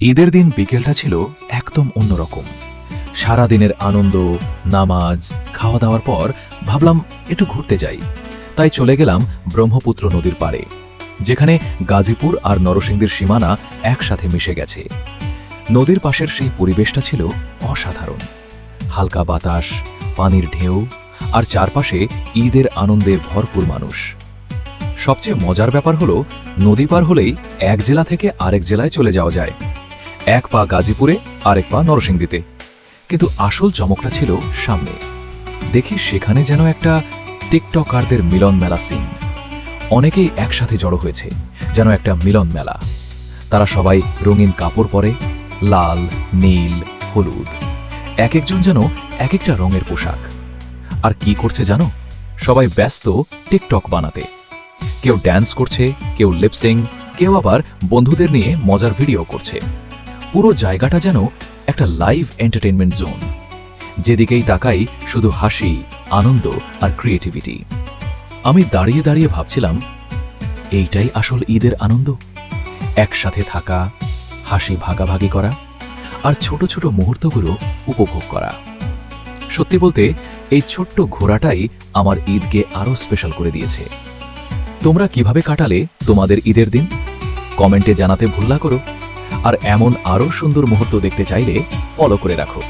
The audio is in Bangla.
ঈদের দিন বিকেলটা ছিল একদম অন্যরকম। সারা দিনের আনন্দ, নামাজ, খাওয়া দাওয়ার পর ভাবলাম একটু ঘুরতে যাই। তাই চলে গেলাম ব্রহ্মপুত্র নদীর পাড়ে, যেখানে গাজীপুর আর নরসিংদীর সীমানা একসাথে মিশে গেছে। নদীর পাশের সেই পরিবেশটা ছিল অসাধারণ। হালকা বাতাস, পানির ঢেউ আর চারপাশে ঈদের আনন্দে ভরপুর মানুষ। সবচেয়ে মজার ব্যাপার হলো, নদী পার হলেই এক জেলা থেকে আরেক জেলায় চলে যাওয়া যায়। এক পা গাজীপুরে, আরেক পা নরসিংদীতে। কিন্তু আসল চমকটা ছিল সামনে। দেখি সেখানে যেন একটা টিকটকারদের মিলন মেলা সিন। অনেকেই একসাথে জড়ো হয়েছে, যেন একটা মিলন মেলা। তারা সবাই রঙিন কাপড় পরে, লাল, নীল, হলুদ, এক একজন যেন এক একটা রঙের পোশাক। আর কি করছে জানো? সবাই ব্যস্ত টিকটক বানাতে। কেউ ড্যান্স করছে, কেউ লিপসিং, কেউ আবার বন্ধুদের নিয়ে মজার ভিডিও করছে। পুরো জায়গাটা যেন একটা লাইভ এন্টারটেইনমেন্ট জোন। যেদিকেই তাকাই শুধু হাসি, আনন্দ আর ক্রিয়েটিভিটি। আমি দাঁড়িয়ে দাঁড়িয়ে ভাবছিলাম, এইটাই আসল ঈদের আনন্দ। একসাথে থাকা, হাসি ভাগাভাগি করা আর ছোট ছোট মুহূর্তগুলো উপভোগ করা। সত্যি বলতে, এই ছোট্ট ঘোরাটাই আমার ঈদকে আরো স্পেশাল করে দিয়েছে। তোমরা কিভাবে কাটালে তোমাদের ঈদের দিন? কমেন্টে জানাতে ভুল না করো। আর এমন আরও সুন্দর মুহূর্ত দেখতে চাইলে ফলো করে রাখো।